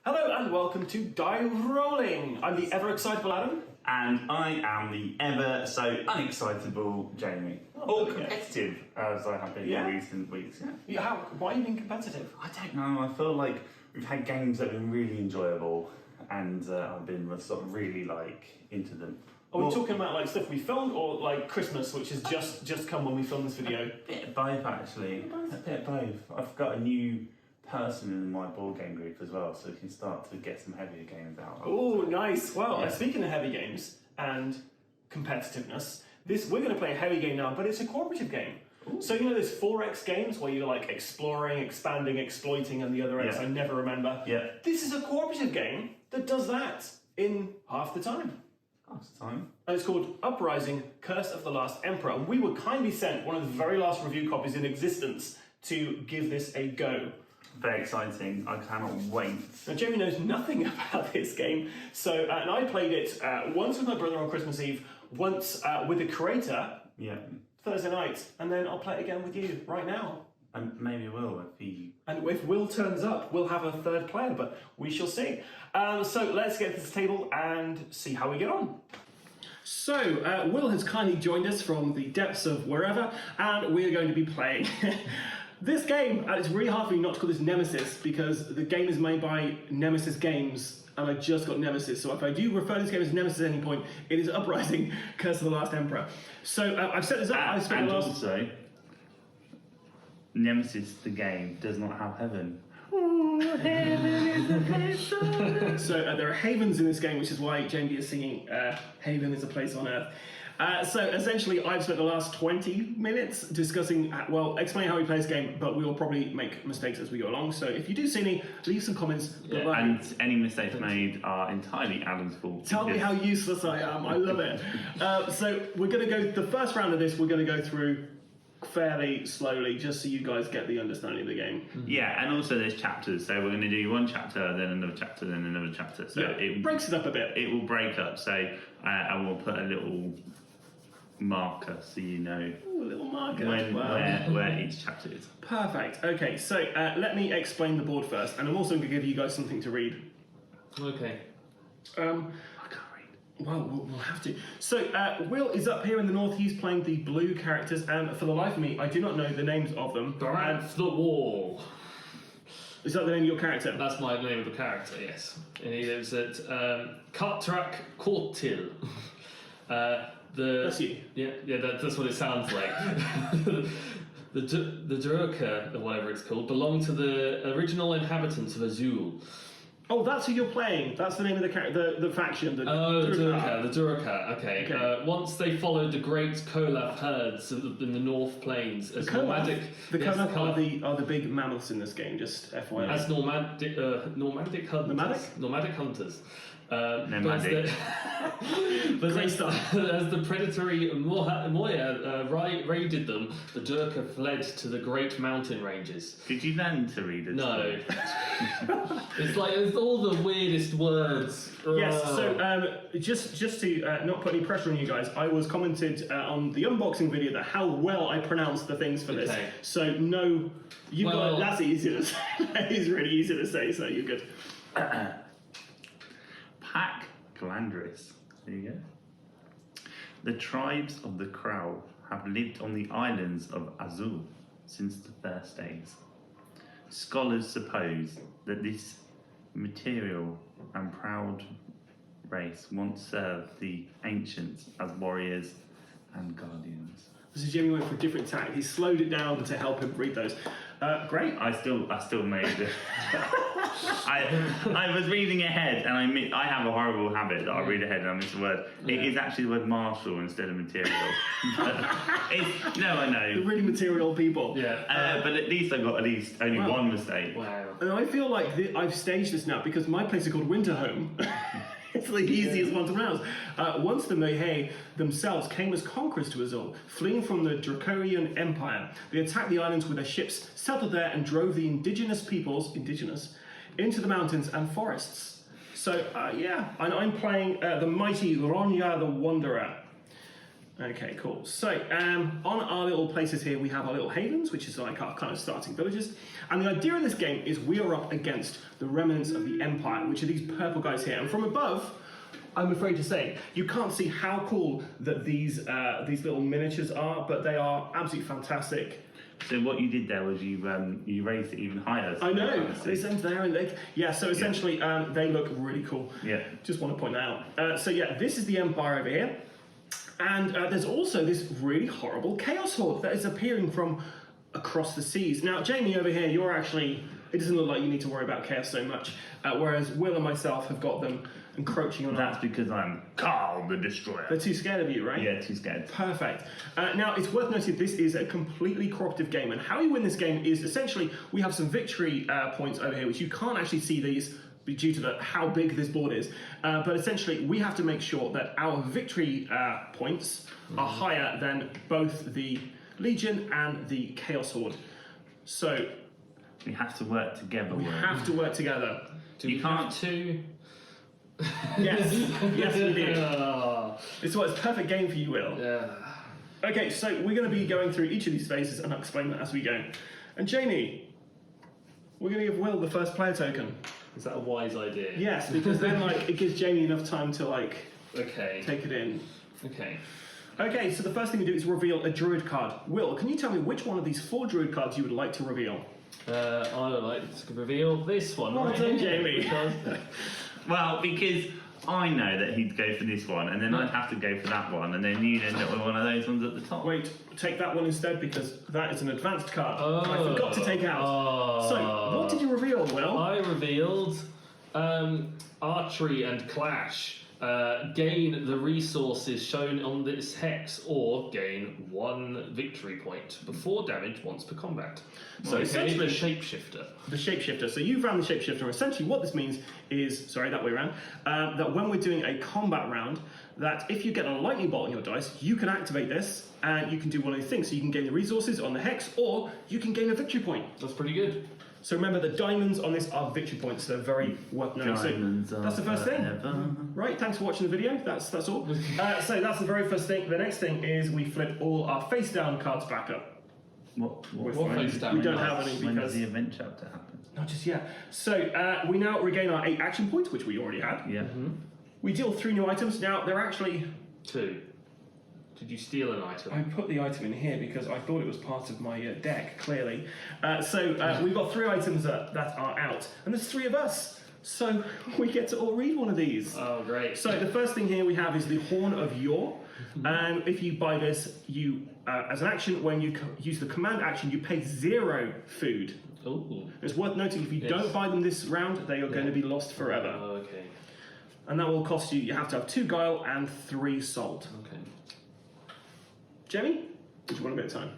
Hello and welcome to Die Rollin. I'm the ever excitable Adam. And I am the ever so unexcitable Jamie. Or competitive, as I have been in recent weeks. Why are you being competitive? I don't know, I feel like we've had games that have been really enjoyable and I've been sort of really into them. Are we talking about stuff we filmed or Christmas, which has just come when we filmed this video? A bit of both actually. A bit of both. I've got a new person in my board game group as well, so we can start to get some heavier games out. Oh, nice. Well, speaking of heavy games and competitiveness, we're going to play a heavy game now, but it's a cooperative game. Ooh. So there's 4X games where you're exploring, expanding, exploiting, and the other X I never remember. Yeah. This is a cooperative game that does that in half the time. And it's called Uprising, Curse of the Last Emperor. And we were kindly sent one of the very last review copies in existence to give this a go. Very exciting. I cannot wait. Now, Jamie knows nothing about this game, and I played it once with my brother on Christmas Eve, once with the creator Thursday night, and then I'll play it again with you right now. And maybe Will, if he... And if Will turns up, we'll have a third player, but we shall see. So let's get to this table and see how we get on. So, Will has kindly joined us from the depths of wherever, and we're going to be playing this game. It's really hard for me not to call this Nemesis, because the game is made by Nemesis Games, and I just got Nemesis, so if I do refer to this game as Nemesis at any point, it is Uprising, Curse of the Last Emperor. So, I've set this up, I've spent the last... also... Nemesis, the game, does not have heaven. Oh, heaven is a place on earth. So there are havens in this game, which is why Jamie is singing Haven is a Place on Earth. So essentially, I've spent the last 20 minutes discussing, explaining how we play this game, but we will probably make mistakes as we go along. So if you do see any, leave some comments below. And any mistakes made are entirely Adam's fault. Tell me how useless I am. I love it. So we're going to go, the first round of this, we're going to go through fairly slowly, just so you guys get the understanding of the game. Yeah, and also there's chapters, so we're going to do one chapter, then another chapter, then another chapter. So it breaks it up a bit. It will break up, so I will put a little marker so you know. Ooh, a little marker. Where each chapter is. Perfect. Okay, so let me explain the board first, and I'm also going to give you guys something to read. Okay. Well, we'll have to. So, Will is up here in the north. He's playing the blue characters, and for the life of me, I do not know the names of them. That's the wall. Is that the name of your character? That's my name of the character, yes. And he lives at Kartrak Kortil. That's you. Yeah, that's what it sounds like. The Durka, or whatever it's called, belong to the original inhabitants of Azul. Oh, that's who you're playing. That's the name of the character, the faction. The Durka. Okay. Once they followed the great Kolaf herds in the North Plains as nomadic. The Kolaf are the big mammoths in this game. Just FYI. As nomadic hunters. Nomadic hunters. But as the predatory Moya raided them, the Durka fled to the great mountain ranges. Did you learn to read it? No. It's all the weirdest words. Yes, so just to not put any pressure on you guys, I was commented on the unboxing video that how well I pronounced the things for this. So no, that's easy to say. That is really easy to say, so you're good. Pack Glandris. There you go. The tribes of the Crow have lived on the islands of Azul since the first days. Scholars suppose that this material and proud race once served the ancients as warriors and guardians. So Jimmy went for a different tack. He slowed it down to help him read those. Great. I still made it. I was reading ahead, and I have a horrible habit that I read ahead and I miss a word. Yeah. It is actually the word martial instead of material. I know. The really material people. Yeah. But at least I got only one mistake. Wow. And I feel like I've staged this now because my place is called Winterhome. It's the easiest one to pronounce. Once the Mehe themselves came as conquerors to Azul, fleeing from the Draconian Empire, they attacked the islands with their ships, settled there, and drove the indigenous peoples, into the mountains and forests. So, and I'm playing the mighty Ronya the Wanderer. Okay, cool. So, on our little places here, we have our little havens, which is like our kind of starting villages. And the idea of this game is we are up against the remnants of the Empire, which are these purple guys here. And from above, I'm afraid to say, you can't see how cool that these little miniatures are, but they are absolutely fantastic. So what you did there was you raised it even higher. So I know. They sent there and so essentially they look really cool. Yeah. Just want to point that out. So yeah, this is the Empire over here. And there's also this really horrible Chaos Horde that is appearing from across the seas. Now, Jamie over here, you're actually, it doesn't look like you need to worry about Chaos so much, whereas Will and myself have got them encroaching on That's because I'm Carl the Destroyer. They're too scared of you, right? Yeah, too scared. Perfect. Now, it's worth noting this is a completely cooperative game, and how you win this game is essentially we have some victory points over here, which you can't actually see these due to how big this board is. But essentially, we have to make sure that our victory points are higher than both the Legion and the Chaos Horde. So we have to work together. We have to work together. You can't too. Yes, yes we do. It's a perfect game for you, Will. Yeah. Okay, so we're going to be going through each of these phases and I'll explain that as we go. And Jamie, we're going to give Will the first player token. Is that a wise idea? Yes, because then it gives Jamie enough time to okay. take it in. Okay. Okay, so the first thing we do is reveal a druid card. Will, can you tell me which one of these 4 druid cards you would like to reveal? I would like to reveal this one. Well done, Jamie. Well, because I know that he'd go for this one, and then I'd have to go for that one, and then you'd end up with one of those ones at the top. Wait, take that one instead because that is an advanced card. Oh. I forgot to take out. So, what did you reveal, Will? I revealed Archery and Clash. Gain the resources shown on this hex or gain 1 victory point before damage once per combat. So essentially the shapeshifter. The shapeshifter. So you've ran the shapeshifter. Essentially what this means is, sorry, that way around, that when we're doing a combat round, that if you get a lightning bolt on your dice, you can activate this and you can do one of these things. So you can gain the resources on the hex or you can gain a victory point. That's pretty good. So remember, the diamonds on this are victory points. They're very worth knowing. So that's the first thing. Right, thanks for watching the video. That's all. So that's the very first thing. The next thing is we flip all our face down cards back up. What face down? We don't have any When because does the event chapter happen? not just yet. So we now regain our 8 action points, which we already had. Yeah. We deal 3 new items. Now they're actually 2. Did you steal an item? I put the item in here because I thought it was part of my deck, clearly. We've got 3 items that are out, and there's 3 of us. So we get to all read one of these. Oh, great. So the first thing here we have is the Horn of Yore. And if you buy this, you, as an action, when you use the command action, you pay 0 food. Ooh. It's worth noting if you don't buy them this round, they are going to be lost forever. Oh, okay. And that will cost you have to have 2 guile and 3 salt. Okay. Jamie, did you want a bit of time?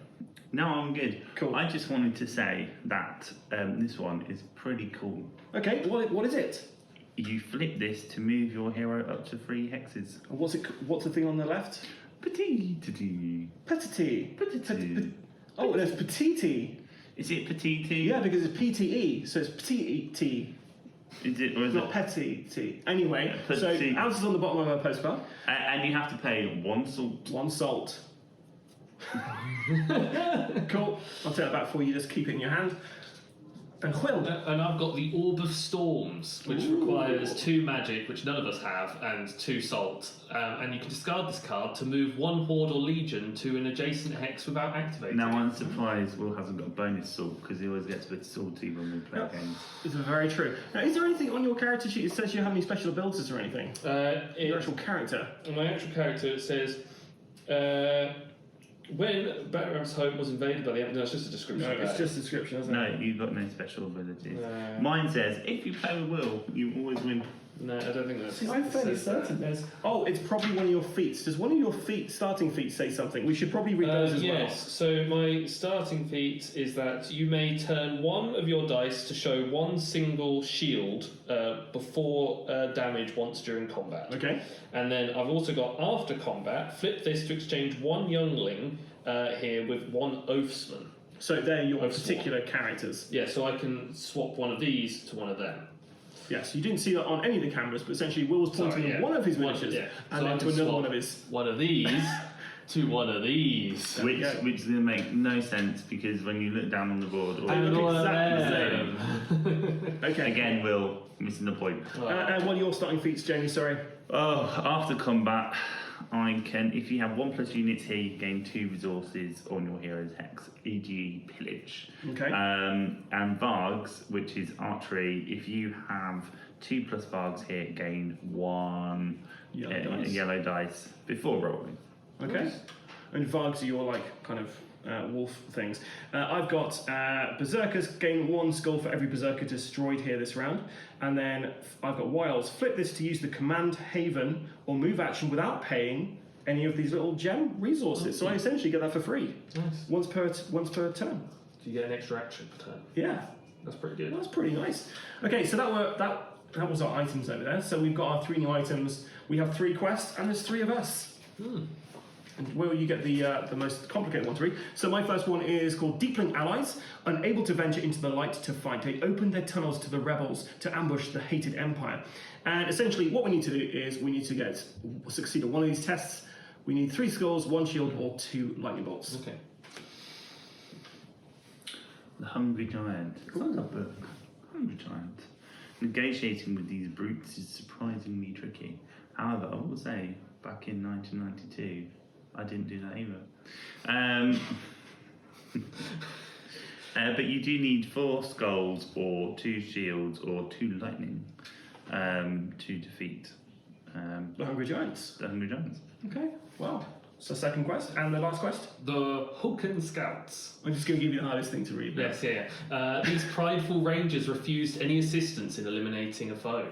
No, I'm good. Cool. I just wanted to say that this one is pretty cool. Okay, what is it? You flip this to move your hero up to 3 hexes. And what's the thing on the left? Petite. Petite. Oh, there's petite. Is it petite? Yeah, because it's PTE, so it's petite. Is it, or is Not it? petite. Anyway, Yeah, so petite. ounces on the bottom of our postcard. And you have to pay 1 salt. 1 salt. Cool. I'll take that back for you. Just keep it in your hand. And Will. And I've got the Orb of Storms, which requires 2 magic, which none of us have, and 2 salt. And you can discard this card to move 1 horde or legion to an adjacent hex without activating. Now I'm surprised Will hasn't got bonus salt because he always gets a bit salty when we play games. It's very true. Now, is there anything on your character sheet that says you have any special abilities or anything? Your actual character. My actual character, it says, when Batman's home was invaded by the Empire... No, it's just a description. No, it's just a description, isn't No, it? you've got no special abilities. No. Mine says, if you play with Will, you always win. No, I don't think that's... See, I'm fairly certain there's... Oh, it's probably one of your feats. Does one of your starting feats say something? We should probably read those as well. Yes, so my starting feat is that you may turn 1 of your dice to show 1 single shield before damage once during combat. Okay. And then I've also got after combat, flip this to exchange 1 youngling here with 1 oathsman. So they're your Oathsworn. particular characters. Yeah, so I can swap one of these to one of them. Yes, you didn't see that on any of the cameras, but essentially Will was pointing Sorry, at yeah. one of his One- miniatures yeah. and So I then to can another swap one of his... One of these to one of these. Which is going to make no sense because when you look down on the board, all And look one of exactly the them. Okay. again, Will missing the point. And what are your starting feats, Jamie? Sorry. Oh, after combat, I can, if you have 1+ units here, you gain 2 resources on your hero's hex, e.g. pillage. Okay. And Vargs, which is archery, if you have 2+ Vargs here, gain 1 yellow dice before rolling. Okay. And Vargs are your like kind of wolf things. I've got Berserkers, gain 1 skull for every Berserker destroyed here this round. And then I've got Wilds. Flip this to use the command haven or move action without paying any of these little gem resources. So I essentially get that for free. Nice. Once per turn. Do you get an extra action per turn? Yeah. That's pretty good. That's pretty nice. Okay, so that was our items over there. So we've got our 3 new items. We have 3 quests, and there's 3 of us. And Will, you get the most complicated one to read. So my first one is called Deepling Allies. Unable to venture into the light to fight, they open their tunnels to the rebels to ambush the hated empire. And essentially what we need to do is we need to succeed on one of these tests. We need 3 skulls, 1 shield, or 2 lightning bolts. Okay. The Hungry Giant. It's like a book. Hungry Giant. Negotiating with these brutes is surprisingly tricky. However, I will say, back in 1992, I didn't do that either. But you do need 4 skulls or 2 shields or 2 lightning to defeat The Hungry Giants. the Hungry Giants. Okay, well, so second quest, and the last quest. The Hulken Scouts. I'm just going to give you the hardest thing to read. Yes, yeah. These prideful rangers refused any assistance in eliminating a foe.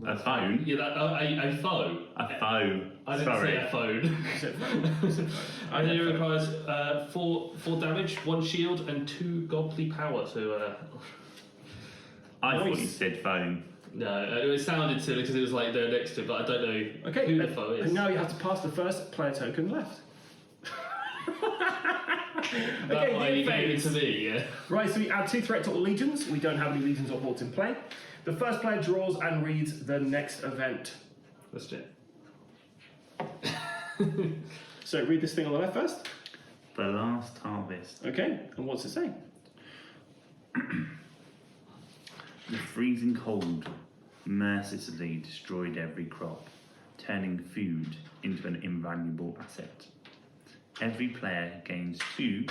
A phone? Yeah, a foe. A foe. I didn't Sorry. say a phone. And it requires 4 damage, 1 shield, and 2 godly power to. I thought Nice. you said phone. No, it sounded silly because it was like there next to it, but I don't know Okay, who the foe is. and now you have to pass the first player token left. That why the you gave it phase. to me, yeah. Right, so we add 2 threat to all legions. We don't have any legions or hordes in play. The first player draws and reads the next event. That's it. So read this thing on the left first. The Last Harvest. Okay, and what's it say? The freezing cold mercilessly destroyed every crop, turning food into an invaluable asset. Every player gains 2.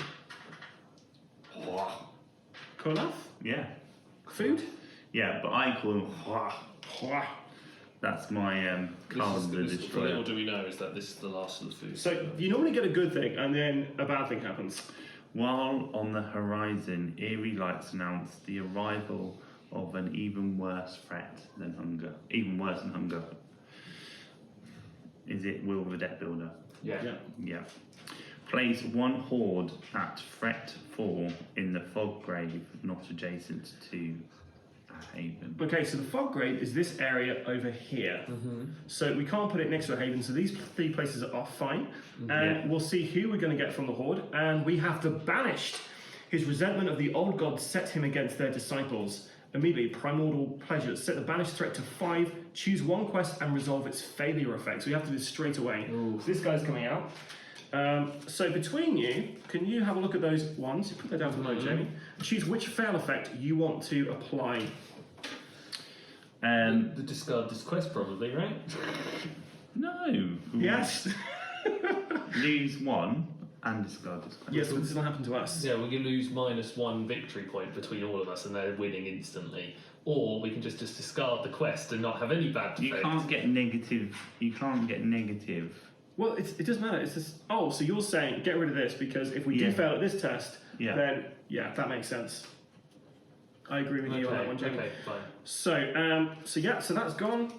Kolaf? Yeah. Food? Yeah, but I call them. That's my card the Little destroyer. do we know is that this is the last of the food. So you normally get a good thing and then a bad thing happens. While on the horizon, eerie lights announce the arrival of an even worse threat than hunger. Even worse than hunger. Is it Will the Deckbuilder? Yeah. Yeah. Place 1 horde at threat 4 in the fog grave, not adjacent to a haven. Okay, so the fog grave is this area over here. So we can't put it next to a haven, so these 3 places are fine. And we'll see who we're going to get from the horde. And we have the Banished. His resentment of the old gods set him against their disciples. Immediately, primordial pleasures. Set the Banished threat to 5, choose 1 quest and resolve its failure effect. So we have to do this straight away. So this guy's coming out. So between you, can you have a look at those ones? You put that down for the moment, Jamie. Choose which fail effect you want to apply. The discard this quest probably, right? No. Yes. Lose 1 and discard this quest. Yes, but this doesn't happen to us. Yeah, we can lose -1 victory point between all of us and they're winning instantly. Or we can just discard the quest and not have any bad You effect. can't get negative. You can't get negative. Well, it doesn't matter. It's just, oh, so you're saying get rid of this because if we do Yeah. fail at this test, Yeah. then yeah, that makes sense. I agree with you on that one, Jamie. Okay, fine. So that's gone.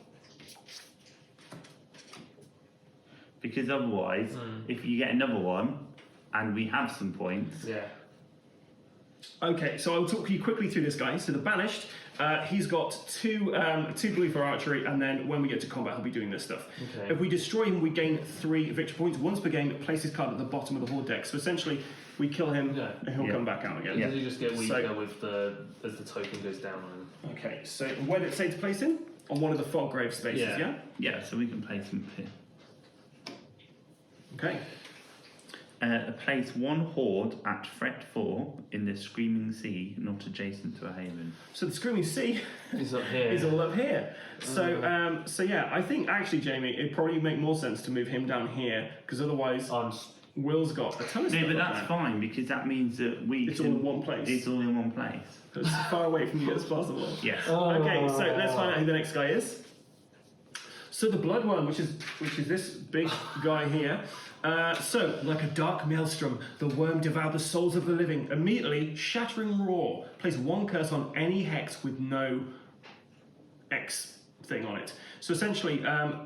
Because otherwise, if you get another one, and we have some points, Yeah. Okay, so I'll talk you quickly through this guy. So the Banished, he's got two blue for archery, and then when we get to combat, he'll be doing this stuff. Okay. If we destroy him, we gain 3 victory points. Once per game, place his card at the bottom of the horde deck. So essentially, we kill him, Yeah. and he'll Yeah. come back out again. Does he just get weaker So- with as the token goes down? Okay, so where did it say to place him? On one of the fog grave spaces, Yeah. yeah? yeah, so we can place him here. Okay. Place one horde at threat 4 in the Screaming Sea, not adjacent to a haven. So the Screaming Sea He's up here. is all up here. So, so yeah, I think actually, Jamie, it'd probably make more sense to move him down here because otherwise, Will's got a ton of stuff. No, but up that's there. fine because that means that It's all in one place. It's all in one place. As far away from you as possible. Yes. Okay, so let's find out who the next guy is. So the blood one, which is this big guy here. So, like a dark maelstrom, the worm devoured the souls of the living, immediately shattering roar. Place one curse on any hex with no X thing on it. So essentially,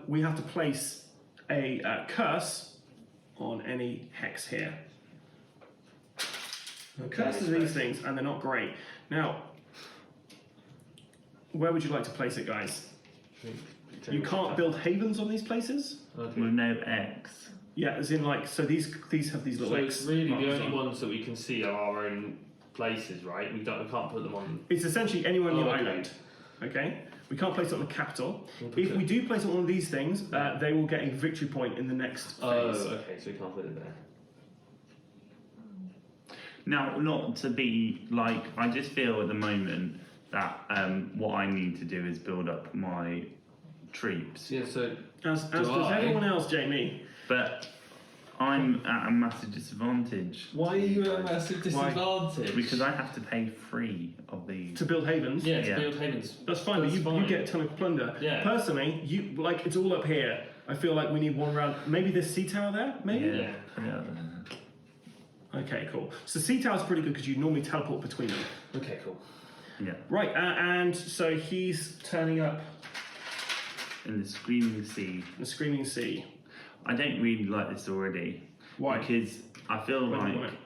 we have to place a curse on any hex here. Curses are these things, and they're not great. Now, where would you like to place it, guys? You can't build havens on these places? With no X. Yeah, as in like, so these have these little So X it's really the markers only on. ones that we can see are our own places, right? We can't put them on. It's essentially anywhere on the okay. island. Okay? We can't place it on the capital. Okay. If we do place it on one of these things, they will get a victory point in the next phase. Oh, okay, so we can't put it there. Now, not to be like, I just feel at the moment that what I need to do is build up my troops. Yeah, so As does everyone else, Jamie. But I'm at a massive disadvantage. why are you at a massive disadvantage? Because I have to pay 3 of these. To build havens. Yeah, to Yeah. build havens. That's fine, but you get a ton of plunder. Yeah. Personally, you like it's all up here. I feel like we need one round. Maybe this sea tower there? Maybe? Yeah. Okay, cool. So sea tower's pretty good because you normally teleport between them. Okay, cool. Yeah. Right, and so he's turning up In the Screaming Sea. the Screaming Sea. I don't really like this already. Why? Because I feel Why do you like want it?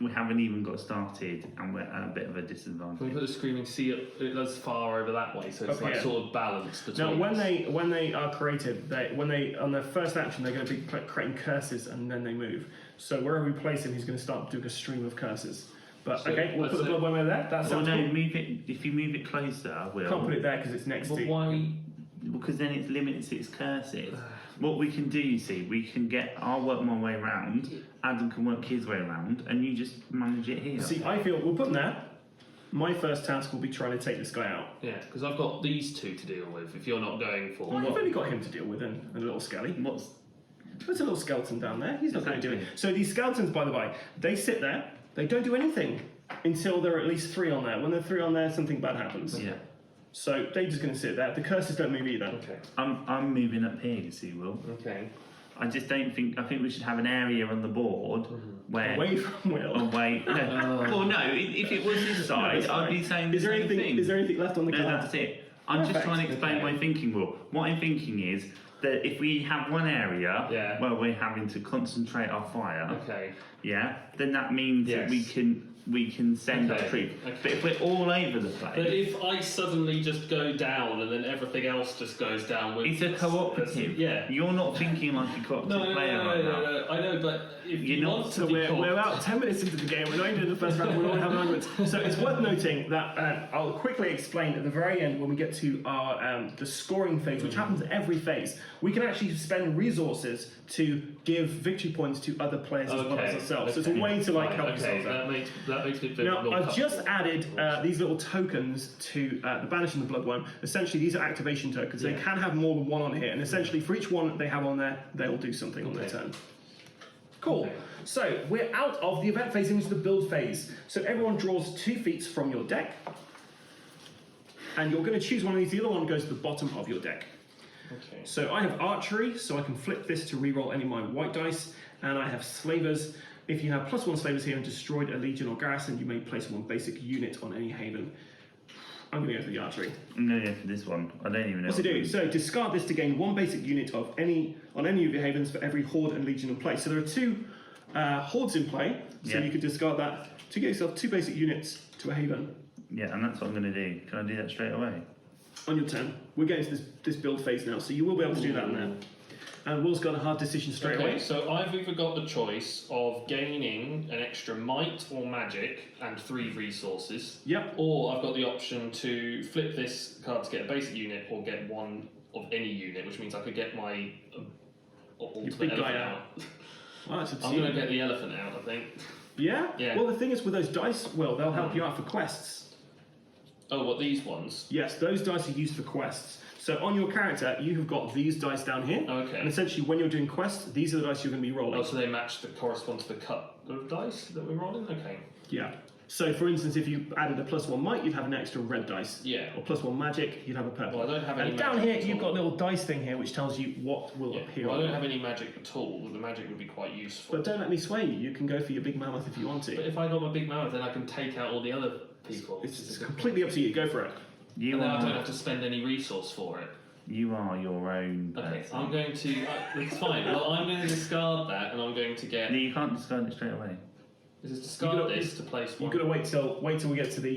we haven't even got started and we're at a bit of a Can we disadvantage. put the Screaming Sea up, that's far over that way, so it's Up like here. sort of balanced between. Now, when they are created, when they on their first action, they're going to be creating curses, and then they move. So wherever we place him, he's going to start doing a stream of curses. But So okay, we'll put the that's blood one there. That Well, sounds no, cool. move it. If you move it closer, Will. Can't put it there because it's next But to. why? Because then it limits its curses. What we can do, you see, I'll work my way around, Adam can work his way around, and you just manage it here. See, I feel we'll put him there. My first task will be trying to take this guy out. Yeah, because I've got these two to deal with. If you're not going for, Well, I've only got him to deal with and a little skelly. There's a little skeleton down there. He's not going to do it. So these skeletons, by the way, they sit there. They don't do anything until there are at least 3 on there. When there are 3 on there, something bad happens. Yeah. So they're just going to sit there. The curses don't move either. okay, I'm moving up here, you see, Will. okay. I just don't think. I think we should have an area on the board where. Away from Will. Away. No. Well, no. If it was this side, it's I'd fine. be saying the Is there same anything? thing. Is there anything left on the No, card? that's it. I'm just Perfect. trying to explain Okay. my thinking, Will. What I'm thinking is that if we have one area Yeah. where we're having to concentrate our fire, Okay. yeah, then that means that Yes. we can send Okay. our troops. Okay. But if we're all over the place, But if I suddenly just go down and then everything else just goes down with, it's a cooperative. Yeah. You're not thinking like a cooperative No, player right now. no. I know, but if You're you not- want to So be we're about 10 minutes into the game. We're not even in the first round. We're already having arguments. So it's worth noting that I'll quickly explain at the very end when we get to our the scoring phase, which happens every phase. We can actually spend resources to give victory points to other players as well as ourselves. So it's a way to like help okay, yourself out. that makes me feel Now, more I've just comfortable. added these little tokens to the Banish and the Blood one. Essentially, these are activation tokens. They Yeah. can have more than one on here, and essentially, for each one they have on there, they'll do something on their Okay. turn. Cool. Okay. So, we're out of the event phase into the build phase. So, everyone draws 2 feats from your deck, and you're going to choose one of these. The other one goes to the bottom of your deck. Okay. So I have archery, so I can flip this to reroll any of my white dice, and I have slavers. If you have +1 slavers here and destroyed a legion or garrison, you may place 1 basic unit on any haven. I'm going to go for the archery. I'm going to go for this one. I don't even know. What's it do? So discard this to gain 1 basic unit of any of your havens for every horde and legion in play. So there are 2 hordes in play, so Yeah. you could discard that to get yourself 2 basic units to a haven. Yeah, and that's what I'm going to do. Can I do that straight away? On your turn. We're getting to this build phase now, so you will be able to do that now. And Will's got a hard decision straight Okay, away. so I've either got the choice of gaining an extra might or magic and 3 resources, Yep. or I've got the option to flip this card to get a basic unit or get 1 of any unit, which means I could get my ultimate big guy elephant out. Well, that's up to I'm you. going to get the elephant out, I think. Yeah? Yeah. Well, the thing is with those dice, Will, they'll help you out for quests. Oh, what, these ones? Yes, those dice are used for quests. So on your character, you have got these dice down here. Okay. And essentially, when you're doing quests, these are the dice you're going to be rolling. Oh, so they correspond to the cut of dice that we're rolling? Okay. Yeah. So, for instance, if you added a +1 might, you'd have an extra red dice. Yeah. Or +1 magic, you'd have a purple. Well, I don't have any and down magic here, at you've all. got a little dice thing here, which tells you what will appear. Well, I don't have any magic at all. The magic would be quite useful. But don't let me sway you. You can go for your big mammoth if you want to. But if I got my big mammoth, then I can take out all the other people. It's completely up to you. Go for it. And then I don't have to spend any resource for it. You are your own Okay, person. I'm going to... it's fine. Well, I'm going to discard that, and I'm going to get... No, you can't discard it straight away. Is this discard this to place one? You've got to wait till we get to the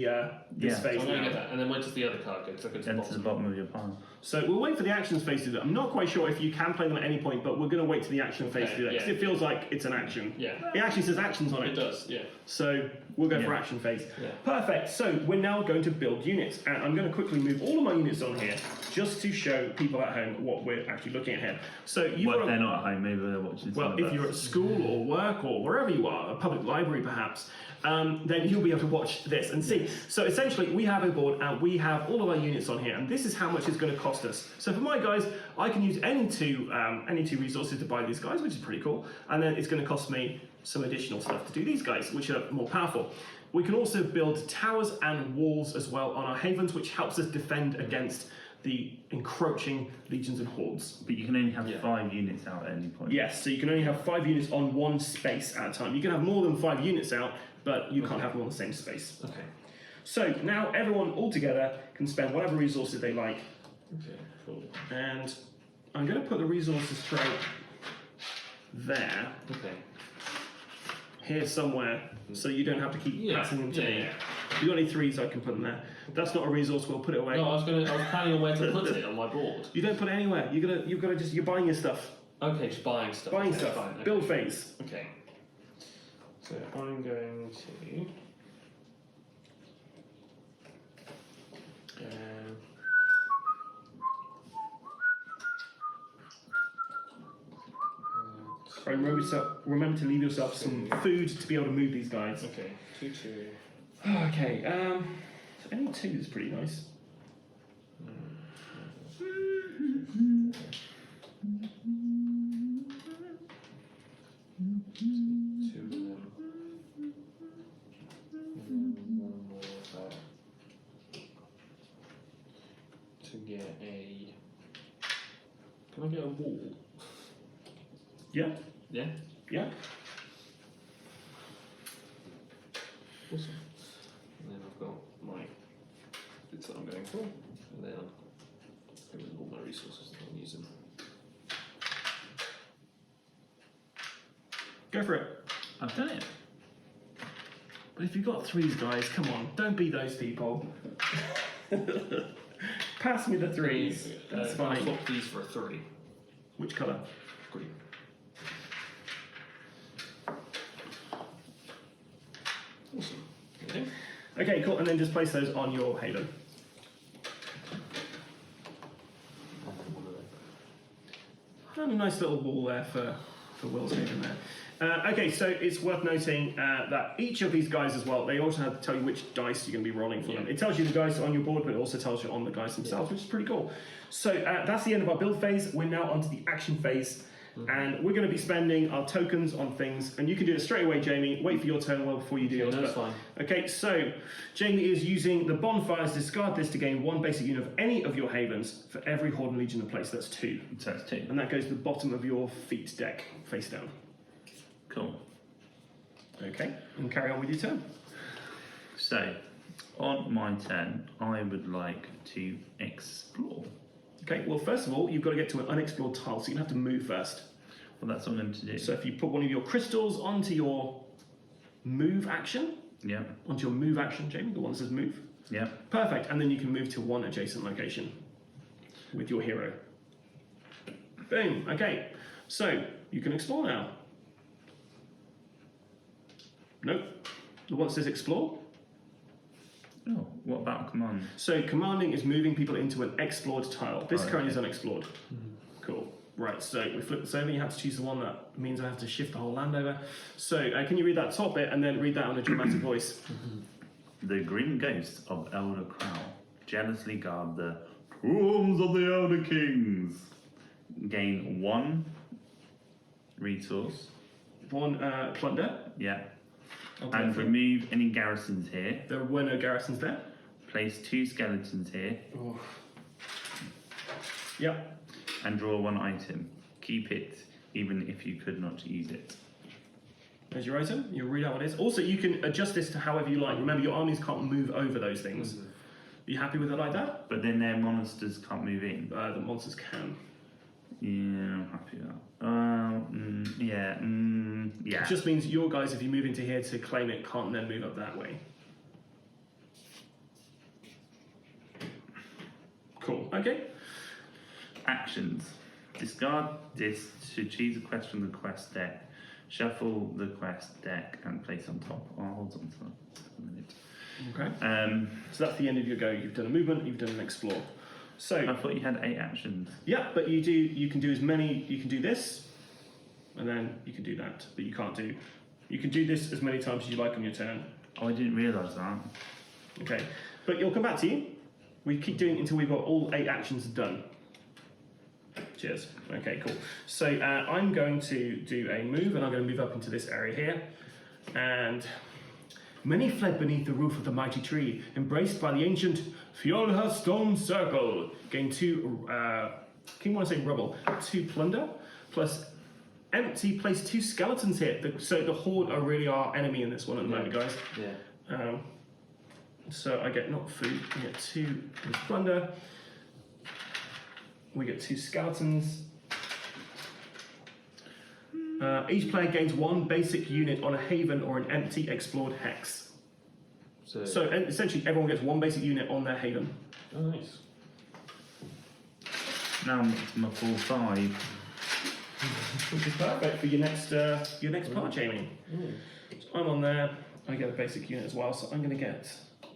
this Yeah. phase. So I'm going to now. get that, and then where does the other card go? Because I go to the Then to the bottom. bottom of your pile. So we'll wait for the actions phase to do that. I'm not quite sure if you can play them at any point, but we're going to wait to the action phase to do that because yeah. it feels like it's an action. Yeah. It actually says actions on It it. does, yeah. So we'll go for Yeah. action phase. Yeah. Perfect. So we're now going to build units, and I'm going to quickly move all of my units on here just to show people at home what we're actually looking at here. So you've Well, got if they're not at home, maybe they're watching. well, if you're at school or work or wherever you are, a public library perhaps, then you'll be able to watch this and see. So essentially, we have a board and we have all of our units on here, and this is how much it's going to cost us. So for my guys, I can use any two resources to buy these guys, which is pretty cool, and then it's going to cost me some additional stuff to do these guys, which are more powerful. We can also build towers and walls as well on our havens, which helps us defend against the encroaching legions and hordes. But you can only have 5 units out at any point. Yes, so you can only have 5 units on one space at a time. You can have more than 5 units out, but you can't have them on the same space. Okay. So now everyone all together can spend whatever resources they like. Okay, cool. And I'm going to put the resources tray there, Okay. here somewhere, so you don't have to keep passing them to me. Yeah. If you've got any 3s, I can put them there. That's not a resource, we'll put it away. No, I was planning on where to put it on my board. You don't put it anywhere. You're buying your stuff. Okay, just buying stuff. Buying Okay, stuff. fine, okay. Build phase. Okay. So I'm going to. Remember to leave yourself some food to be able to move these guys. Okay, 2. Okay, any 2 is pretty nice. To get a. Can I get a wall? Yeah, Yeah. yeah. Awesome. And then I've got my bits that I'm going for, and then I'll give all my resources that I'm using. Go for it. I've done it. But if you've got 3s, guys, come on, don't be those people. Pass me the 3s. That's I'll fine. swap these for a 3. Which colour? Green. Awesome. Okay. Okay, cool. And then just place those on your haven. And a nice little wall there for Will's haven there. Okay, so it's worth noting that each of these guys as well, they also have to tell you which dice you're going to be rolling for them. It tells you the dice on your board, but it also tells you on the guys themselves, which is pretty cool. So that's the end of our build phase. We're now onto the action phase. And we're going to be spending our tokens on things, and you can do it straight away, Jamie. Wait for your turn well before you do yours. That's fine. Okay, so Jamie is using the bonfires. Discard this to gain 1 basic unit of any of your havens for every horde and legion in place. That's 2, So that's 2. and that goes to the bottom of your feet deck, face down. Cool. Okay, and carry on with your turn. So, on my turn, I would like to explore. Okay, well, first of all, you've got to get to an unexplored tile, so you have to move first. Well, that's what I'm going to do. So if you put one of your crystals onto your move action, Yeah. onto your move action, Jamie, the one that says move. Yeah. Perfect, and then you can move to one adjacent location with your hero. Boom, okay. So, you can explore now. Nope. The one that says explore. Oh, what about command? So, commanding is moving people into an explored tile. This Oh, currently okay. is unexplored. Cool. Right, so we flip this over. You have to choose the one that means I have to shift the whole land over. So can you read that top bit and then read that on a dramatic voice? The grim ghosts of Elder Crow jealously guard the rooms of the Elder Kings. Gain 1 resource. 1 plunder. Yeah. Okay, And remove any garrisons here. There were no garrisons there. Place 2 skeletons here. Oh. Yep. And draw 1 item. Keep it even if you could not use it. There's your item. You'll read out what it is. Also, you can adjust this to however you like. Remember, your armies can't move over those things. You happy with it like that? But then their monsters can't move in. The monsters can. Yeah, I'm happy with that. Yeah. It just means your guys, if you move into here to claim it, can't then move up that way. Cool. Okay. Actions. Discard this to choose a quest from the quest deck. Shuffle the quest deck and place on top. Oh, hold on for a minute. Okay. So that's the end of your go. You've done a movement. You've done an explore. So I thought you had 8 actions. yeah, but you can do as many. You can do this, and then you can do that. But you can't do. You can do this as many times as you like on your turn. Oh, I didn't realise that. Okay, but it'll come back to you. We keep doing it until we've got all 8 actions done. Cheers. Okay, cool. So I'm going to do a move, and I'm going to move up into this area here. And many fled beneath the roof of the mighty tree, embraced by the ancient Fjolha stone circle. Gain 2, King want to say rubble, 2 plunder, plus empty, place 2 skeletons here. So the horde are really our enemy in this one at the moment, guys. Yeah. So I get not food, we get 2 with plunder. We get 2 skeletons. Each player gains 1 basic unit on a haven or an empty explored hex. So essentially everyone gets 1 basic unit on their haven. Oh, nice. Now I'm up to my full 5. Which is perfect for your next part, Jamie. So I'm on there, I get a basic unit as well, so I'm going to get... I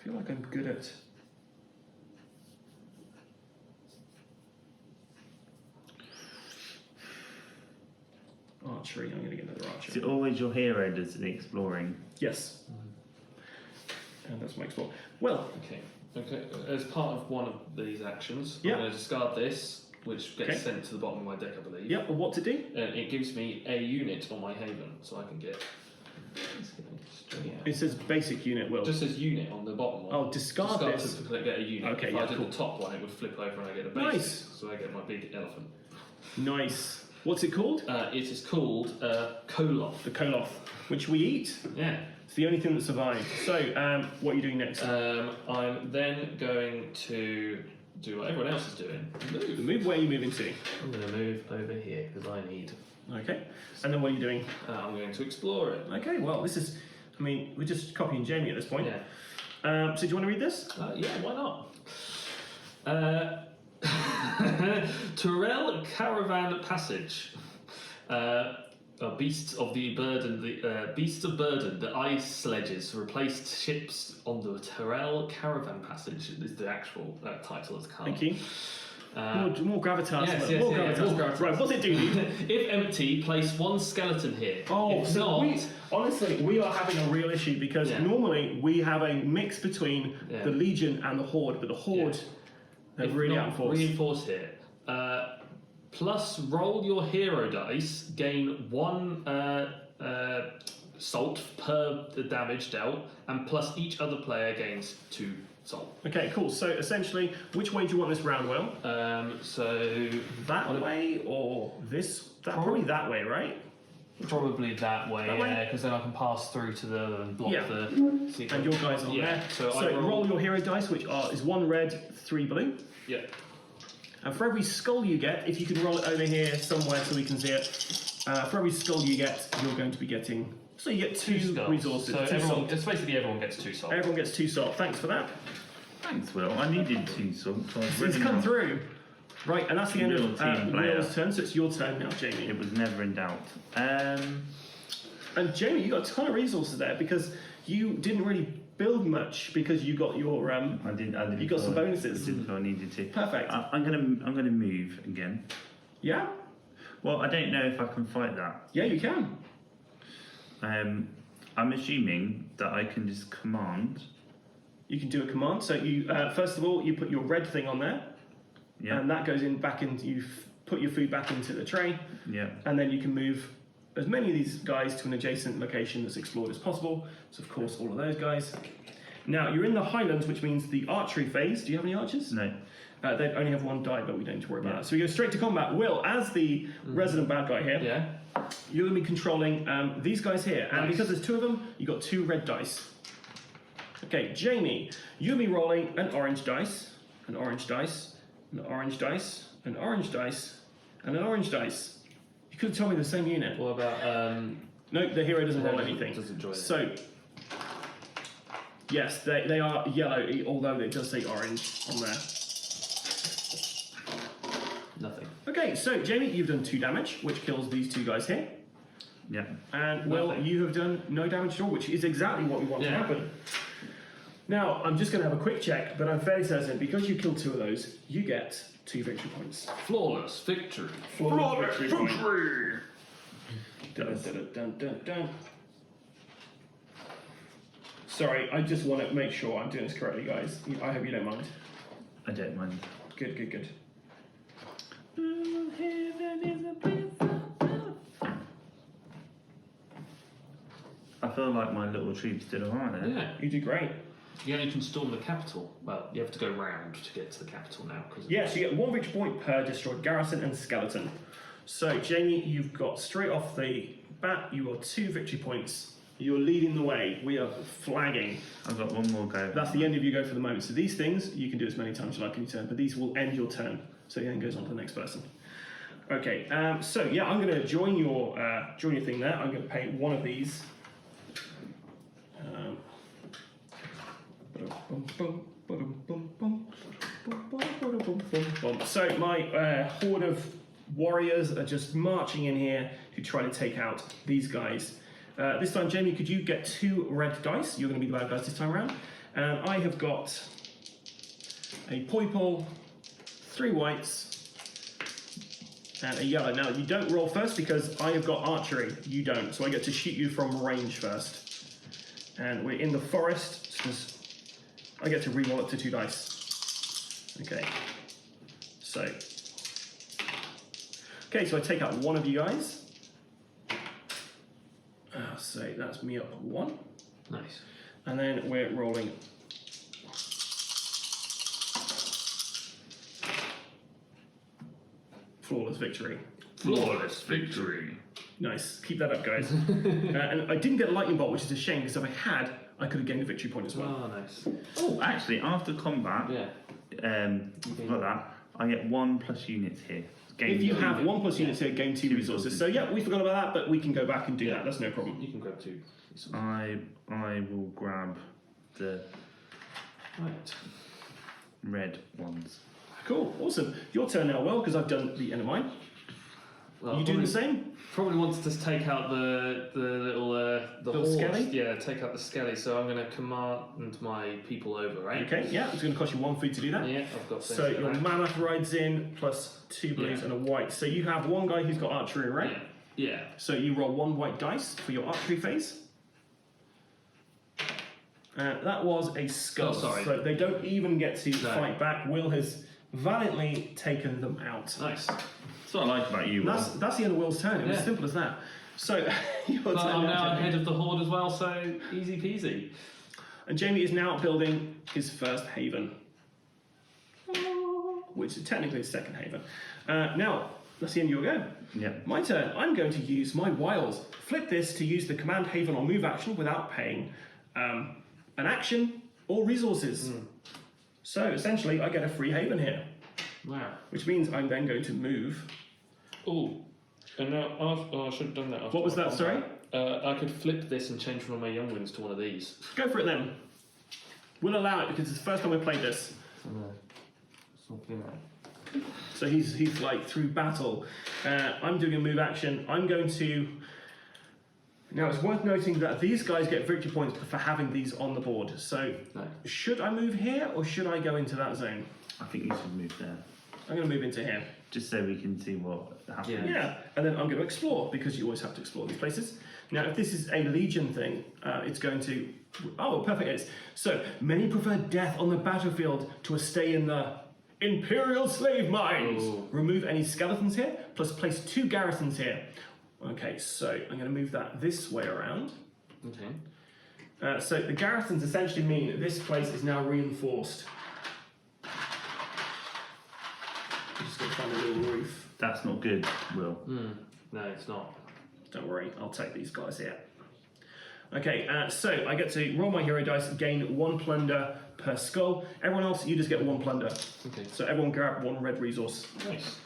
feel like I'm good at... Archery, I'm going to get another archer. Is it always your hero does the exploring? Yes. And that's my explore. Well, Okay. As part of one of these actions, Yeah. I'm going to discard this, which gets Okay. sent to the bottom of my deck, I believe. yeah, well, what to do? And it gives me a unit on my haven, so I can get. It says basic unit, Will. It just says unit on the bottom one. Oh, discard this. to get a unit. Okay, if yeah, I did cool. the top one, it would flip over and I get a basic. Nice. So I get my big elephant. Nice. What's it called? It is called Koloth. The Koloth, which we eat. Yeah. It's the only thing that survived. So, what are you doing next? I'm then going to do what everyone else is doing. Move. Where are you moving to? I'm going to move over here because I need. Okay. And then what are you doing? I'm going to explore it. Okay, well, this is... I mean, we're just copying Jamie at this point. Yeah. So do you want to read this? Yeah, why not? Terrell Caravan Passage. Beasts of burden, the ice sledges replaced ships on the Terrell Caravan Passage is the actual title of the card. Thank you. More gravitas. Yes, more more gravitas. Right, what's it do? If empty, place 1 skeleton here. Oh, if so not, honestly, we are having a real issue because normally we have a mix between the Legion and the Horde, but the Horde they're really outforced. Reinforce here. Plus, roll your hero dice, gain 1 salt per the damage dealt, and plus each other player gains 2 salt. Okay, cool. So essentially, which way do you want this round, Will? So that way or this? Probably that way, right? Probably that way, yeah, because then I can pass through to the other and block the. And your guys are on there. So I roll your hero dice, which is 1 red, 3 blue. Yeah. And for every skull you get, if you can roll it over here somewhere so we can see it, for every skull you get, you're going to be getting. So you get 2 resources. So 2 salt. it's basically everyone gets 2 salt. Everyone gets 2 salt. Thanks for that. Thanks, Will. I needed 2 salt. It's come through. Right, and that's the end of Will's turn, so it's your turn now, Jamie. It was never in doubt. And Jamie, you got a ton of resources there because you didn't really build much because you got your I didn't. you got some bonuses. I didn't feel I needed to. Perfect. I'm gonna move again. Yeah. Well, I don't know if I can fight that. Yeah, you can. I'm assuming that I can just command. You can do a command. So you first of all you put your red thing on there, Yeah. and that goes in back into you put your food back into the tray, Yeah. and then you can move as many of these guys to an adjacent location that's explored as possible. So of course all of those guys. Now you're in the Highlands, which means the archery phase. Do you have any archers? No. They only have one die, but we don't need to worry about Yeah. that. So we go straight to combat. Will, as the resident bad guy here, Yeah. you're going to be controlling these guys here. And Nice. because there's two of them, you got 2 red dice. Okay, Jamie, you'll be rolling an orange dice, an orange dice, an orange dice, an orange dice, and an orange dice. You could have told me the same unit. What about No, the hero doesn't roll Doesn't- anything. doesn't join it. So, yes, they are yellow, although it does say orange on there. nothing? Okay, so Jamie, you've done 2 damage, which kills these 2 guys here. Yeah. And Will, Nothing. you have done no damage at all, which is exactly what we want to Yeah. happen. Now, I'm just going to have a quick check, but I'm fairly certain because you killed 2 of those, you get 2 victory points. Flawless victory. Flawless victory point. Dun, dun, dun, dun, dun. Sorry, I just want to make sure I'm doing this correctly, guys. I hope you don't mind. I don't mind. Good, good, good. I feel like my little troops did alright there. Yeah. You do great. You only can storm the capital. Well, you have to go round to get to the capital now. Cause Yes, you get 1 victory point per destroyed garrison and skeleton. So, Jamie, you've got straight off the bat, you got 2 victory points. You're leading the way. We are flagging. I've got one more go. That's the end of your go for the moment. So these things, you can do as many times as you like in your turn, but these will end your turn. So it then goes on to the next person. Okay, so yeah, I'm going to join your thing there. I'm going to pay one of these. So my horde of warriors are just marching in here to try to take out these guys. This time, Jamie, could you get 2 red dice? You're going to be the bad guys this time around. And I have got a purple, 3 whites, and a yellow. Now, you don't roll first because I have got archery. You don't. So I get to shoot you from range first. And we're in the forest. So I get to re-roll it to 2 dice. Okay. So I take out one of you guys. So that's me up 1. Nice. And then we're rolling. Flawless victory. Flawless victory. Nice. Keep that up, guys. And I didn't get a lightning bolt, which is a shame, because if I had, I could have gained a victory point as well. Oh, nice. Oh, actually, after combat, Yeah. like that, I get 1 plus units here. If you have 1 plus units here, gain 2 resources. So yeah, we forgot about that, but we can go back and do that. That's no problem. You can grab 2. I will grab the Right. red ones. Cool. Awesome. Your turn now, Will, because I've done the end of mine. Well, You doing the same? Probably wants to take out the little the Little horse. skelly? Yeah, take out the skelly. So I'm going to command my people over, right? Okay, yeah, it's going to cost you 1 food to do that. Yeah, I've got. So your mammoth rides in, plus 2 blues Yeah. and a white. So you have 1 guy who's got archery, right? Yeah. So you roll 1 white dice for your archery phase. That was a skull. Oh, sorry. So they don't even get to No. fight back. Will has valiantly taken them out. Nice. That's what I like about you, Will. That's the end of Will's turn. It was Yeah. as simple as that. So your But turn I'm now Jamie. ahead of the horde as well, so easy peasy. And Jamie is now building his first haven, which is technically his second haven. Now, that's the end of your go. Yeah. My turn. I'm going to use my wiles. Flip this to use the command haven or move action without paying an action or resources. So essentially, I get a free haven here, Wow. which means I'm then going to move. Oh, and now I should have done that. What was that? Sorry. I could flip this and change one of my younglings to one of these. Go for it then. We'll allow it because it's the first time we played this. So he's like through battle. I'm doing a move action. I'm going to Now it's worth noting that these guys get victory points for having these on the board. So should I move here or should I go into that zone? I think you should move there. I'm going to move into here. Just so we can see what happens. Yeah, and then I'm going to explore because you always have to explore these places. Now, if this is a Legion thing, it's going to... Oh, perfect. It's, so, many prefer death on the battlefield to a stay in the Imperial Slave Mines. Ooh. Remove any skeletons here, plus place 2 garrisons here. Okay, so I'm going to move that this way around. Okay. So the garrisons essentially mean that this place is now reinforced. I'm just going to find a little roof. That's not good, Will. No, it's not. Don't worry, I'll take these guys here. Okay, so I get to roll my hero dice, gain 1 plunder per skull. Everyone else, you just get 1 plunder. Okay. So everyone grab 1 red resource. Nice.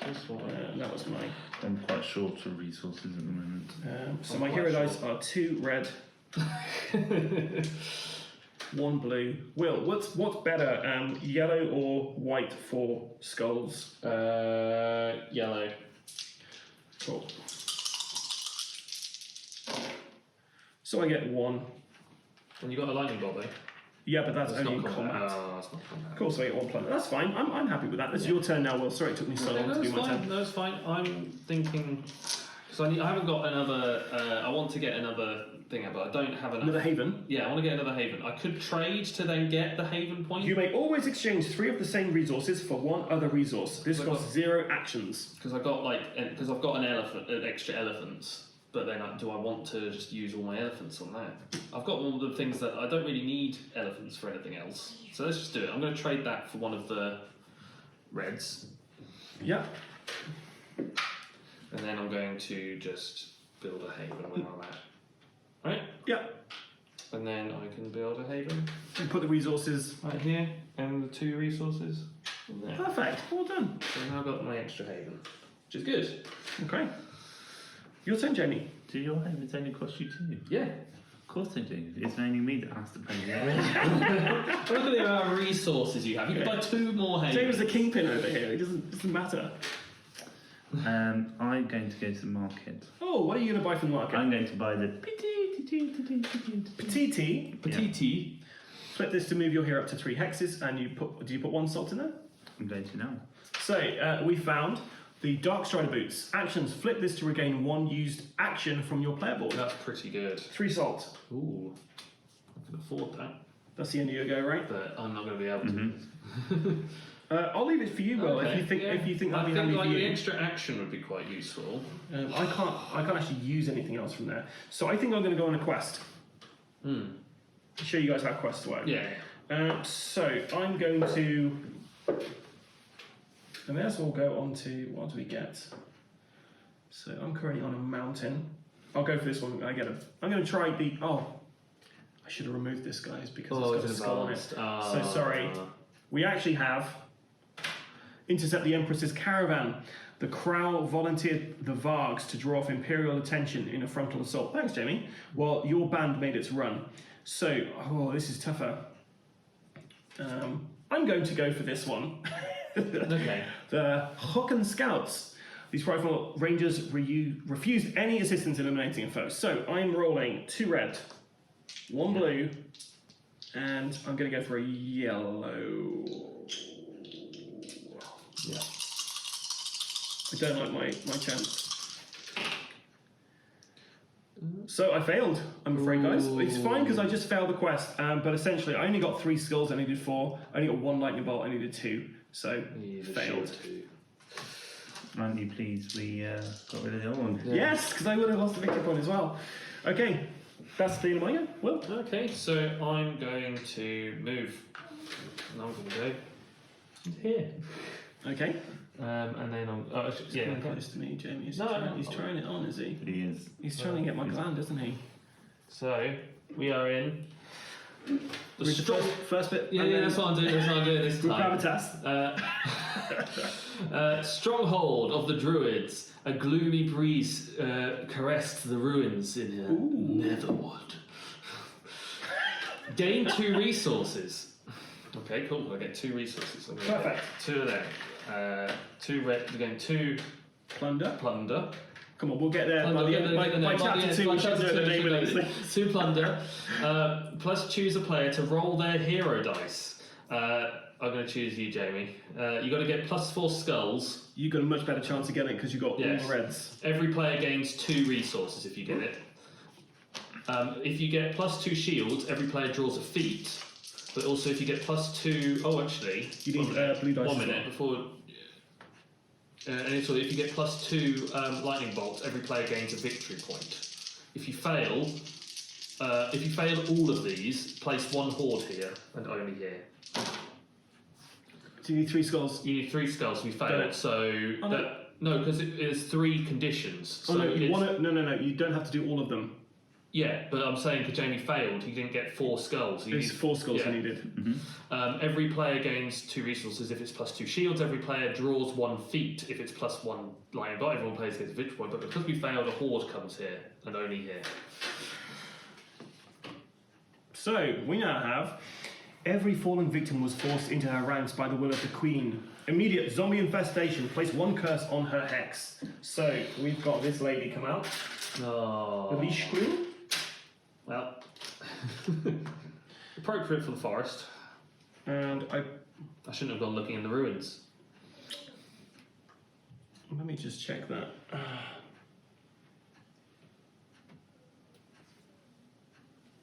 That was mine. I'm quite short of resources at the moment. So my hero dice are 2 red, 1 blue. Will, what's better, yellow or white for skulls? Yellow. Cool. So I get 1. And you got a lightning bolt though? Yeah, but that's only in not combat. Oh, that's not combat. Cool, so I get 1 plunder. That's fine. I'm happy with that. This is your turn now, Will. Sorry it took me so long to do my turn. No, it's fine. I'm thinking... So I haven't got another... I want to get another thing, but I don't have enough... Another haven? Yeah, I want to get another haven. I could trade to then get the haven point. You may always exchange 3 of the same resources for 1 other resource. This costs 0 actions. Because I've got an elephant, an extra elephants. But then, do I want to just use all my elephants on that? I've got all the things that I don't really need elephants for anything else. So let's just do it. I'm going to trade that for one of the reds. Yeah. And then I'm going to just build a haven where I'm at. Right? Yeah. And then I can build a haven. And put the resources right here, and the 2 resources. There. Perfect. Well done. So now I've got my extra haven, which is good. Okay. Your turn, Jamie. Do your havens only cost you 2? Yeah. Of course they do. It's only me that has to pay the Look at the amount of resources you have. You can buy 2 more havens. James the kingpin over here. It doesn't matter. I'm going to go to the market. Oh, what are you going to buy from the market? I'm going to buy the Petite. Petite. Flip this to move your hero up to 3 hexes, and do you put 1 salt in there? I'm going to now. So we found the Dark Strider boots. Actions: flip this to regain 1 used action from your player board. That's pretty good. 3 salt. Ooh, I can afford that. That's the end of your go, right? But I'm not going to be able to. I'll leave it for you, Will. Okay, if you think that'd be I handy think for you. the extra action would be quite useful. I can't actually use anything else from there. So I think I'm going to go on a quest. Show you guys how quests work. Yeah. So I'm going to. And there's all go on to what do we get? So I'm currently on a mountain. I'll go for this one. I'm going to try the. Oh, I should have removed this, guys, because it's got a skull on it. So sorry. We actually have intercept the Empress's caravan. The Crow volunteered the Vargs to draw off Imperial attention in a frontal assault. Thanks, Jamie. While your band made its run. So, this is tougher. I'm going to go for this one. Okay. The Hocken Scouts. These prideful rangers refused any assistance in eliminating a foe. So I'm rolling 2 red, 1 blue, and I'm going to go for a yellow. Yeah. I don't like my chance. So I failed, I'm afraid, guys. It's fine because I just failed the quest, but essentially I only got 3 skills, I needed 4. I only got 1 lightning bolt, I needed 2. So, failed. Aren't you pleased we got rid of the other one? Yeah. Yes, because I would have lost the victory point as well. Okay, that's the end of my go. Will? Okay, so I'm going to move. And I'm going to go here. Okay. And then I'm... yeah, close to me, Jamie. He's trying it on, is he? He is. He's trying to get my gland, isn't he? So, we are in... The first bit. Yeah, that's what I'm doing. This time. Gravitas. Stronghold of the Druids. A gloomy breeze caressed the ruins in here. Netherwood. Gain 2 resources. Okay, cool. I get 2 resources. Perfect. 2 of them. 2 red. Again, 2 plunder. Come on, we'll get there by chapter 2. We should know the name of these. 2 plunder. Plus choose a player to roll their hero dice. I'm going to choose you, Jamie. You've got to get plus 4 skulls. You've got a much better chance of getting it because you've got all the reds. Every player gains 2 resources if you get it. If you get plus 2 shields, every player draws a feat. But also if you get plus 2... Oh, actually... You need blue dice. 1 minute before... and so if you get plus 2 lightning bolts, every player gains a victory point. If you fail all of these, place 1 horde here and only here. So you need 3 skulls. You need 3 skulls. We failed. So no, because it is 3 conditions. So no, you don't have to do all of them. Yeah, but I'm saying because Jamie failed, he didn't get 4 skulls. There's 4 skulls he needed. Every player gains 2 resources if it's plus 2 shields. Every player draws 1 feat if it's plus 1 lightning bolt. Everyone plays gets a victory point. But because we failed, a horde comes here and only here. So we now have every fallen victim was forced into her ranks by the will of the Queen. Immediate zombie infestation. Place 1 curse on her hex. So we've got this lady come out. Oh. The Leash Queen. Well, appropriate for the forest. And I shouldn't have gone looking in the ruins. Let me just check that.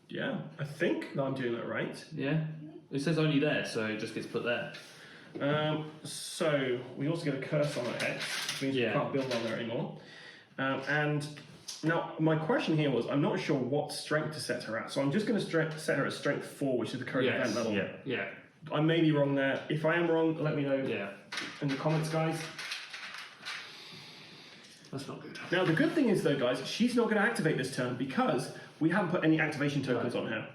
Yeah, I think that I'm doing that right. Yeah, it says only there, so it just gets put there. So we also get a curse on her hex, which means we can't build on there anymore. And now my question here was, I'm not sure what strength to set her at, so I'm just going to set her at strength 4, which is the current event level. Yeah. I may be wrong there. If I am wrong, let me know in the comments, guys. That's not good. Now the good thing is though, guys, she's not going to activate this turn because we haven't put any activation tokens on her.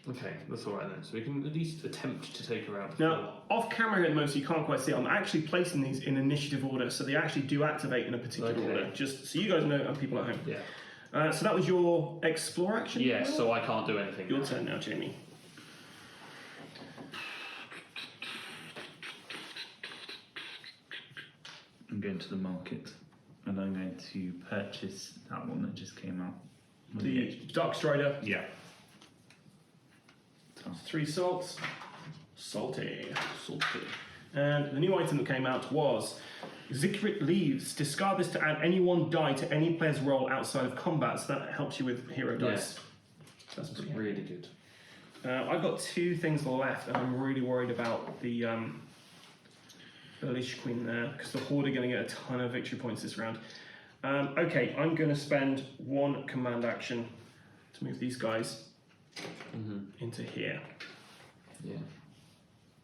Okay, that's alright then. So we can at least attempt to take her out. Now, off camera here at the moment, so you can't quite see it, I'm actually placing these in initiative order, so they actually do activate in a particular order, just so you guys know and people at home. Yeah. So that was your explore action? Yes, so I can't do anything. Your turn now, Jamie. I'm going to the market and I'm going to purchase that one that just came out. The Dark Strider. Yeah. 3 salts. Salty. And the new item that came out was Zikrit Leaves. Discard this to add any 1 die to any player's roll outside of combat, so that helps you with hero dice. That's really good. I've got 2 things left, and I'm really worried about the Leash Queen there, because the Horde are going to get a ton of victory points this round. Okay, I'm going to spend 1 command action to move these guys into here. Yeah.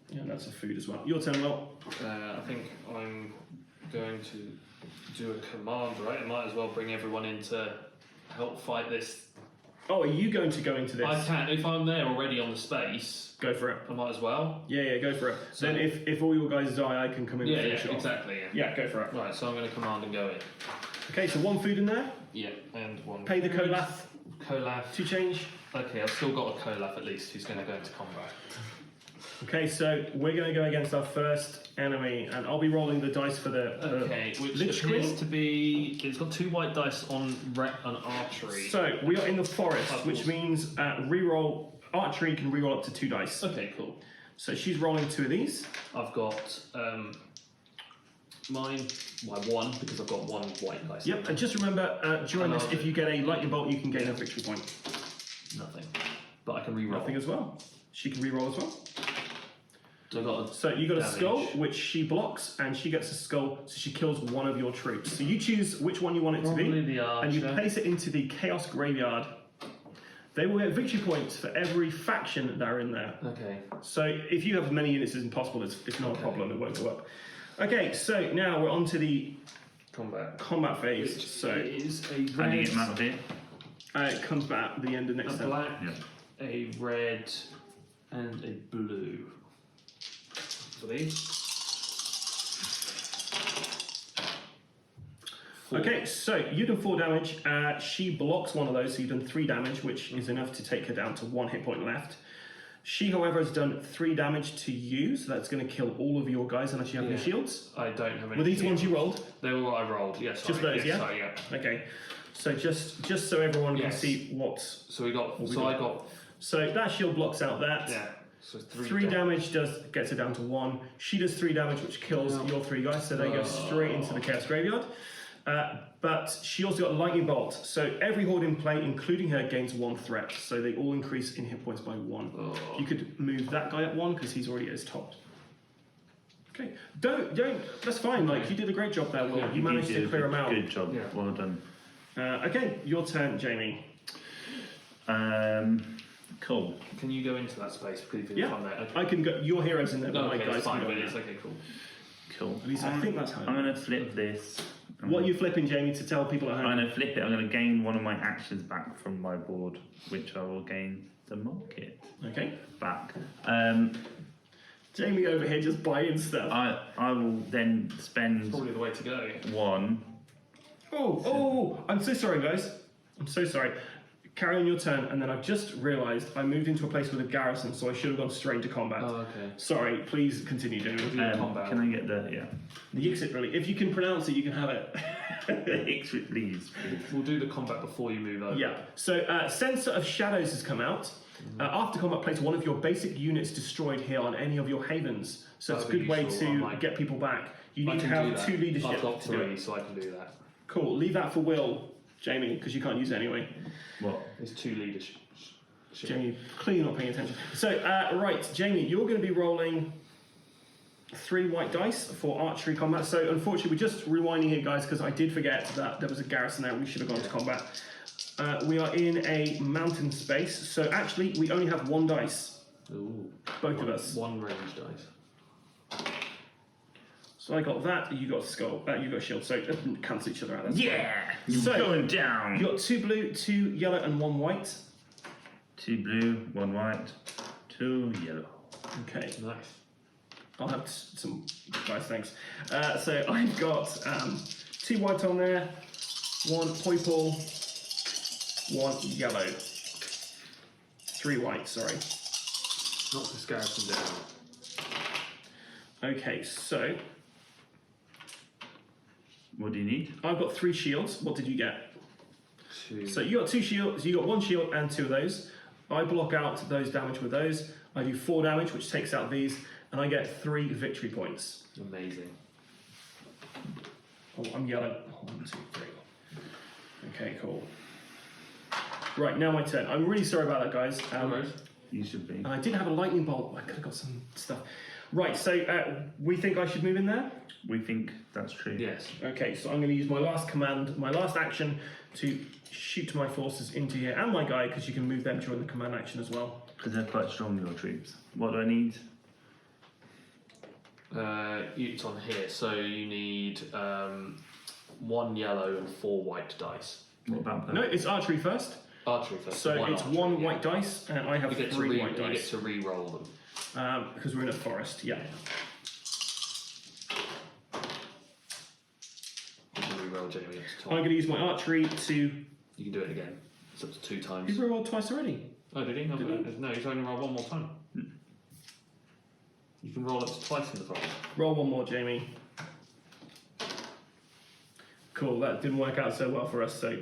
Yeah, and that's a food as well. Your turn, Will. I think I'm going to do a command, right? I might as well bring everyone in to help fight this. Oh, are you going to go into this? I can. If I'm there already on the space, go for it. I might as well. Yeah, go for it. So then if all your guys die, I can come in and finish it off. Exactly. Yeah, go for it. Right, so I'm going to command and go in. Okay, so 1 food in there. Yeah, and 1. Pay the Kolaf. 2 change. Okay, I've still got a Kolaf at least who's going to go into combat. Okay, so we're going to go against our first enemy, and I'll be rolling the dice for the which Lich appears Queen. to be... It's got 2 white dice on archery. So we are in the forest, which means reroll. Archery can reroll up to 2 dice. Okay, cool. So she's rolling 2 of these. I've got mine, my 1, because I've got 1 white dice. Yep, and just remember, during this, if you get a lightning bolt, you can gain a victory point. Nothing. But I can reroll. Nothing as well. She can reroll as well. So you got a skull, which she blocks, and she gets a skull, so she kills 1 of your troops. So you choose which one you want it to be, the archer. and you place it into the Chaos Graveyard. They will get victory points for every faction that are in there. Okay. So if you have as many units as possible, it's not a problem, it won't go up. Okay, so now we're on to the combat phase. Which so is a How do you red, get them out of here? it comes back at the end of next a turn. black, a red, and a blue. For these. 4. Okay, so you've done 4 damage. She blocks 1 of those, so you've done 3 damage, which is enough to take her down to 1 hit point left. She, however, has done 3 damage to you, so that's going to kill all of your guys unless you have any shields. I don't have any. Were these the ones you rolled? They were what I rolled. Yes. Just those, yeah? Sorry, yeah. Okay. So just so everyone can see what. So we got. I got. So that shield blocks out that. Yeah. So 3 damage gets it down to 1. She does 3 damage, which kills your 3 guys, so they go straight into the Chaos Graveyard. But she also got Lightning Bolt, so every horde in play, including her, gains 1 threat. So they all increase in hit points by 1. You could move that guy at 1 because he's already at his top. Okay, don't. That's fine. Like you did a great job there, Will. You managed to clear him out. Good job. Yeah. Well done. Okay, your turn, Jamie. Cool. Can you go into that space, please? Yeah, okay. I can go. Your hero's in there, but my guys fine, can go but in it's there. okay, cool. Cool. At least I think that's how. I'm going to flip this. What are you flipping, Jamie, to tell people at home? I'm going to flip it. I'm going to gain one of my actions back from my board, which I will gain the market back. Jamie over here just buying stuff. I will then spend Probably the way to go. 1. Oh, I'm so sorry, guys. I'm so sorry. Carry on your turn, and then I've just realised I moved into a place with a garrison, so I should have gone straight to combat. Oh, okay. Sorry, please continue doing combat. Can I get the the exit really? If you can pronounce it, you can have it. the exit, please? We'll do the combat before you move over. Yeah. So Sensor of Shadows has come out. After combat, place one of your basic units destroyed here on any of your havens. So it's a good way to get people back. You need to have 2 leadership. I've got to do 3, it. so I can do that. Cool. Leave that for Will, Jamie, because you can't use it anyway. What? There's 2 leadership. Jamie, clearly not paying attention. So, right, Jamie, you're going to be rolling 3 white dice for archery combat. So, unfortunately, we're just rewinding here, guys, because I did forget that there was a garrison there. We should have gone to combat. We are in a mountain space. So, actually, we only have 1 dice. Ooh. Both of us. 1 range dice. So I got that, you got skull, you got shield, so it doesn't cancel each other out. That's You're so, going down. You got 2 blue, 2 yellow, and 1 white. 2 blue, 1 white, 2 yellow. Okay. Nice. I'll have some guys, thanks. So I've got 2 white on there, 1 purple, 1 yellow. 3 white, sorry. Knock this garrison down. Okay, so What do you need? I've got 3 shields. What did you get? 2. So you got 2 shields, you got 1 shield and 2 of those. I block out those damage with those. I do 4 damage, which takes out these, and I get 3 victory points. Amazing. Oh, I'm yelling. 1, 2, 3. Okay, cool. Right, now my turn. I'm really sorry about that, guys. You should be. And I did have a lightning bolt. I could have got some stuff. Right, so we think I should move in there? We think that's true. Yes. Okay, so I'm going to use my last command, my last action to shoot my forces into here, and my guy, because you can move them during the command action as well. Because they're quite strong, your troops. What do I need? It's on here, so you need 1 yellow and 4 white dice. What about that? No, it's archery first. Archery first. So it's archery, 1 white dice, and I have 3 white You get dice. to re-roll them. Because we're in a forest, yeah. You can re-roll Jamie up to I'm top. going to use my archery to... You can do it again. It's up to 2 times. He's rolled twice already. Oh, did he? No, he's only rolled 1 more time. You can roll up to twice in the forest. Roll 1 more, Jamie. Cool, that didn't work out so well for us, so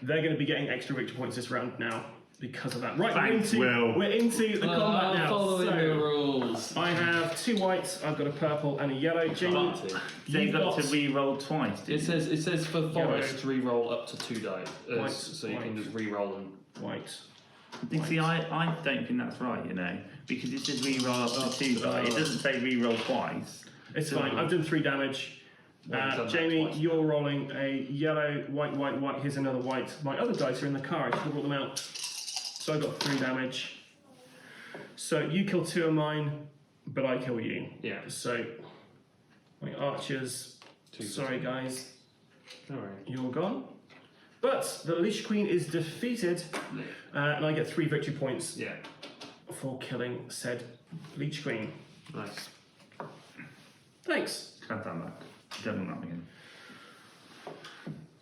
they're going to be getting extra victory points this round now because of that. Right, Thanks, Will. we're into the combat now. Following the rules. I have 2 whites, I've got a purple and a yellow. Jamie, They you've got to re-roll twice. It says for forest Yellow. re-roll up to 2 dice, White, so you white. can just re-roll them. white. You see, I don't think that's right, you know, because it says re-roll up to 2 dice. It doesn't say re-roll twice. It's fine, I've done 3 damage. Jamie, you're rolling a yellow, white, white, white. Here's another white. My other dice are in the car, I should have brought them out. So I got 3 damage. So you kill 2 of mine, but I kill you. Yeah. So my archers, sorry guys, Alright. you're gone. But the Lich Queen is defeated, and I get 3 victory points Yeah. for killing said Lich Queen. Nice. Thanks. Have that back. Don't want that again.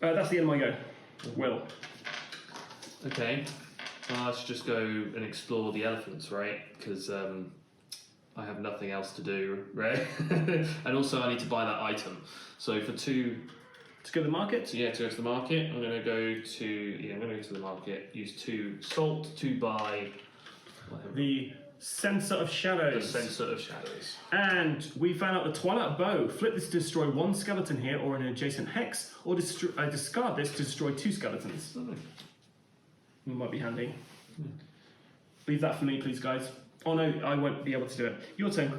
That's the end of my go. Will. Okay. I should just go and explore the elephants, right? Because I have nothing else to do, right? And also I need to buy that item. So for 2... To go to the market? So yeah, to go to the market, I'm going to go to the market, use 2 salt to buy... The Sensor of Shadows. The Sensor of Shadows. And we found out the Twilight Bow. Flip this to destroy 1 skeleton here or an adjacent hex, or discard this to destroy 2 skeletons. Oh. It might be handy. Leave that for me, please, guys. Oh no, I won't be able to do it. Your turn.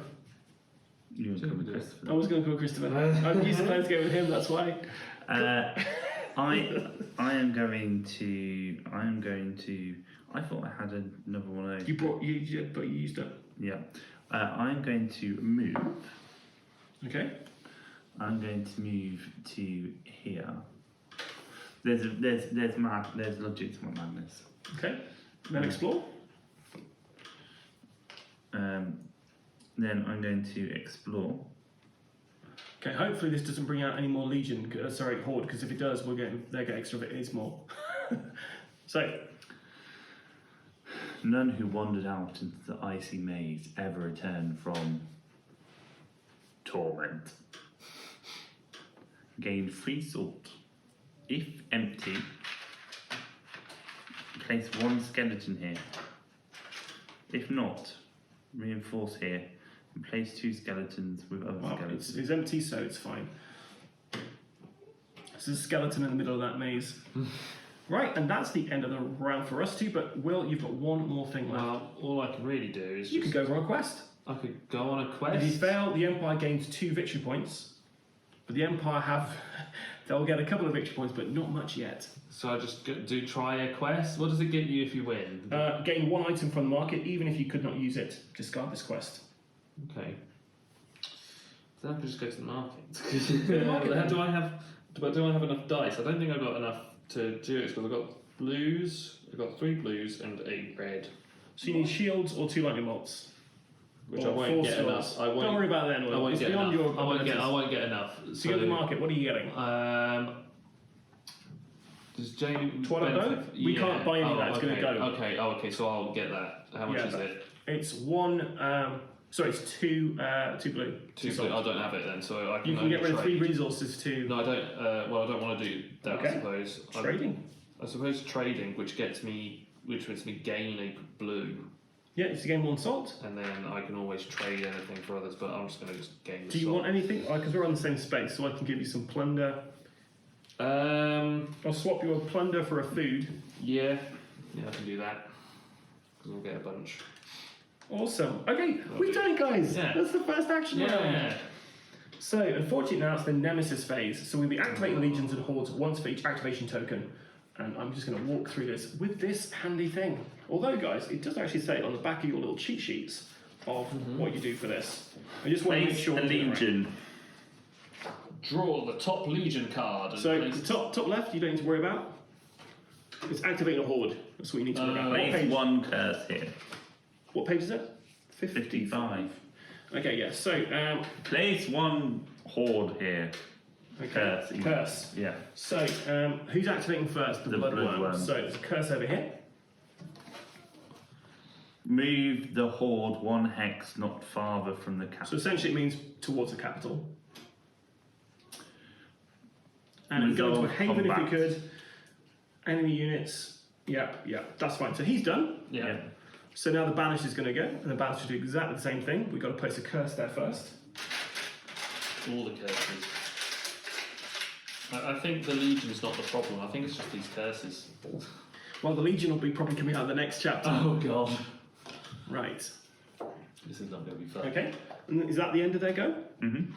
You want to come with Christopher? I was going to call Christopher. I'm used to playing to go with him, that's why. I am going to. I thought I had another one of those. You brought you, but you used it. Yeah. I'm going to move. Okay. I'm going to move to here. There's logic to my madness. Okay. Then explore. Then I'm going to explore. Okay. Hopefully this doesn't bring out any more Legion. Horde. Because if it does, they get extra. It is more. So. None who wandered out into the icy maze ever return from torment. Gain free salt. If empty, place 1 skeleton here. If not, reinforce here and place 2 skeletons with other skeletons. It's empty, so it's fine. There's a skeleton in the middle of that maze. Right, and that's the end of the round for us two, but Will, you've got one more thing left. Well, all I can really do is You could go on a quest. I could go on a quest. If you fail, the Empire gains 2 victory points. But the Empire they'll get a couple of victory points, but not much yet. So I just try a quest? What does it get you if you win? Gain 1 item from the market, even if you could not use it. Discard this quest. Okay. Then I could just go to the market. Do I have enough dice? I don't think I've got enough to do it because I've got blues. I've got 3 blues and a red. So you need shields or 2 lightning bolts. Which or I won't 4 get skills. enough. Don't worry about that. I won't it's get beyond enough. your I abilities. won't get enough. So you go to the market. What are you getting? Does Jamie Twilight Bow? We can't buy any of that. It's going to go. Okay. Oh, okay. So I'll get that. How much is it? It's 1. It's 2 blue. 2 blue. I don't have it then, so I can. You can get rid of 3 resources to. No, I don't. Well, I don't want to do that. Okay. I suppose Trading. I suppose trading, which lets me gain a blue. Yeah, it's to gain 1 salt. And then I can always trade anything for others, but I'm just going to just gain the Do you salt. want anything? Because we're on the same space, so I can give you some plunder. I'll swap your plunder for a food. Yeah, I can do that. Because we'll get a bunch. Awesome. Okay, we've done it, guys. Yeah. That's the first action round. Yeah. So, unfortunately now it's the Nemesis phase. So we'll be activating legions and hordes once for each activation token. And I'm just going to walk through this with this handy thing. Although, guys, it does actually say on the back of your little cheat sheets of what you do for this. I just want to make sure. A legion. Draw the top legion card. And So the top left, you don't need to worry about. It's activating a horde. That's what you need to worry about. What Place page? 1 curse here. What page is it? 55. Okay, yeah. So Place 1 horde here. okay. Curse. Yeah. So who's activating first? The bloodworm. bloodworm. So there's a curse over here. Move the horde 1 hex not farther from the So capital. essentially it means towards the capital. And go into a Devolve haven if you combat. could. Enemy units. Yeah, that's fine. So he's done. Yeah. So now the banish is going to go, and the banish will do exactly the same thing. We've got to place a curse there first. All the curses. I think the legion's not the problem. I think it's just these curses. Well, the legion will be probably coming out of the next chapter. Oh god. Right. This is not going to be fun. Okay. And is that the end of their go? Mm-hmm.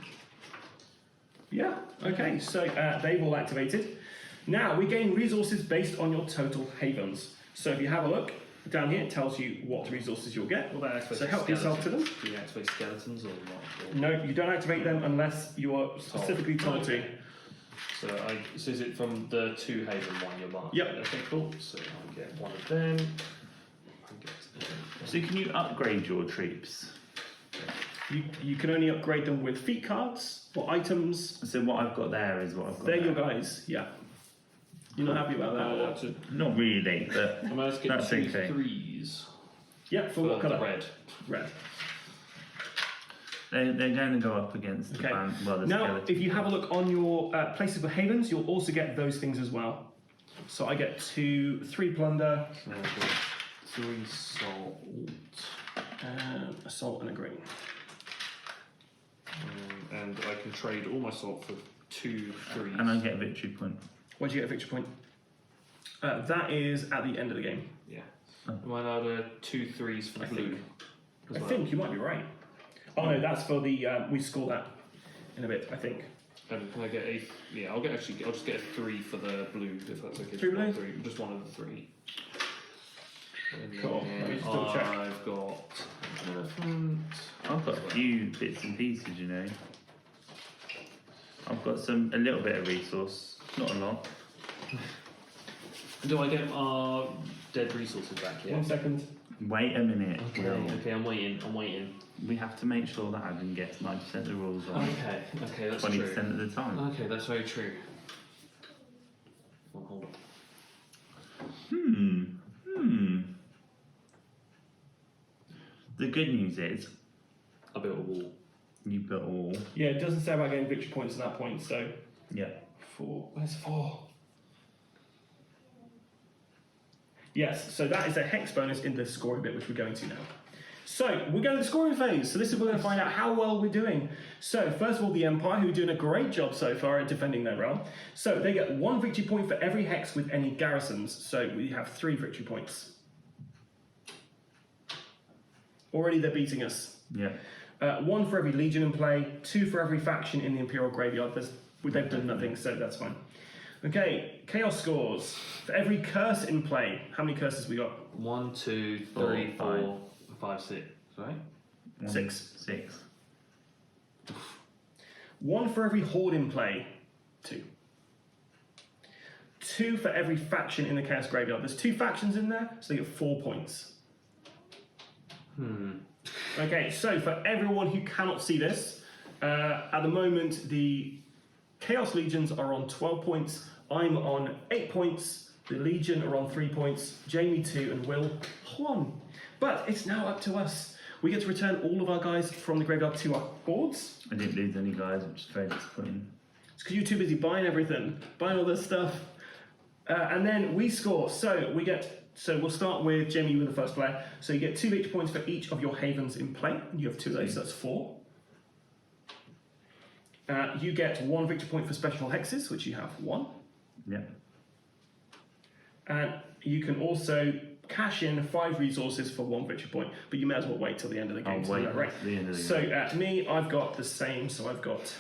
Yeah. Okay. So they've all activated. Now we gain resources based on your total havens. So if you have a look down here, it tells you what resources you'll get. What about activate So help yourself to them. Do you activate skeletons or what? No, you don't activate them unless you are specifically told to. So is it from the 2 haven one you're marking? Yep. Okay, cool. So I'll get one of them. So can you upgrade your troops? You can only upgrade them with feat cards or items. So what I've got there is what I've got They're there. your guys, yeah. You're not happy about that? Not really, but I'm going to get that's 2 okay. 3s. Yep, for what colour? Red. Red. They're going to go up against the band. Well, the now, skeleton. if you have a look on your places for havens, you'll also get those things as well. So I get 3 plunder, 3 salt. a salt and a green. And I can trade all my salt for 2 3s. And I get a victory point. Where do you get a victory point? That is at the end of the game. Yeah. Am I allowed 2 3s for the blue? I think you might be right. Oh no, that's for the. We score that in a bit, I think. And can I get a? Yeah, I'll just get a 3 for the blue if that's okay. 3 blue? Just one of the 3. And Cool. Let me just double check. I've got an elephant. I've got a few bits and pieces, you know. I've got a little bit of resource, not a lot. Do I get our dead resources back here? 1 second. Wait a minute. Okay, I'm waiting. We have to make sure that Adam gets 90% of the rules right. Okay, that's 20% true. of the time. Okay, that's very true. Well, hold on. The good news is I built a wall. you built a wall. Yeah, it doesn't say about getting victory points at that point, so Yeah. 4. Where's 4? Yes, so that is a hex bonus in the scoring bit, which we're going to now. So, we're going to the scoring phase. So this is where we're going to find out how well we're doing. So, first of all, the Empire, who are doing a great job so far at defending their realm. So, they get 1 victory point for every hex with any garrisons. So, we have 3 victory points. Already they're beating us. Yeah. 1 for every legion in play, 2 for every faction in the Imperial Graveyard. They've done nothing, so that's fine. Okay, chaos scores. For every curse in play, how many curses we got? 1, 2, 4, 3, 4, 5, 6. Sorry? 6. 6. 1 for every horde in play, 2. 2 for every faction in the Chaos Graveyard. There's 2 factions in there, so they get 4 points. Okay, so for everyone who cannot see this, at the moment the Chaos Legions are on 12 points, I'm on 8 points, the Legion are on 3 points, Jamie 2 and Will 1. But it's now up to us. We get to return all of our guys from the graveyard to our boards. I didn't lose any guys, which is very disappointing. It's because you're too busy buying everything, buying all this stuff. And then we score. So we'll start with Jamie, you were the first player. So you get 2 victory points for each of your havens in play. You have 2 of those, so that's 4. You get 1 victory point for special hexes, which you have 1. Yeah. And you can also cash in 5 resources for 1 victory point, but you may as well wait till the end of the game. I'll to do wait that, right? till the end of the So game. me, I've got the same. So I've got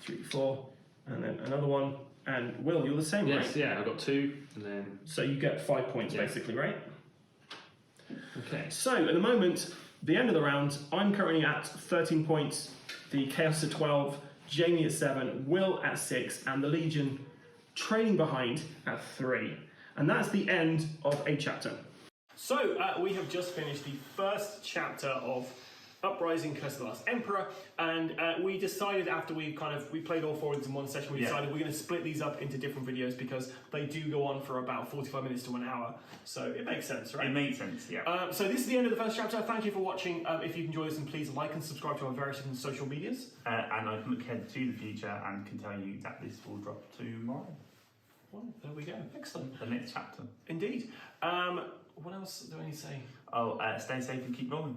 3, 4, and then another one. And Will, you're the same, Yes, right? yeah, I got 2, and then. So you get 5 points, basically, right? Okay. So at the moment, the end of the round, I'm currently at 13 points, the Chaos at 12, Jamie at 7, Will at 6, and the Legion trailing behind at 3. And that's the end of a chapter. So we have just finished the first chapter of Uprising, Curse of the Last Emperor, and we decided after we played all 4 of these in one session, we decided we're going to split these up into different videos because they do go on for about 45 minutes to 1 hour, so it makes sense, right? It makes sense, yeah. So this is the end of the first chapter. Thank you for watching. If you enjoyed this, then please like and subscribe to our various different social medias. And I can look ahead to the future and can tell you that this will drop tomorrow. Well, there we go. Excellent. The next chapter. Indeed. What else do I need to say? Oh, stay safe and keep rolling.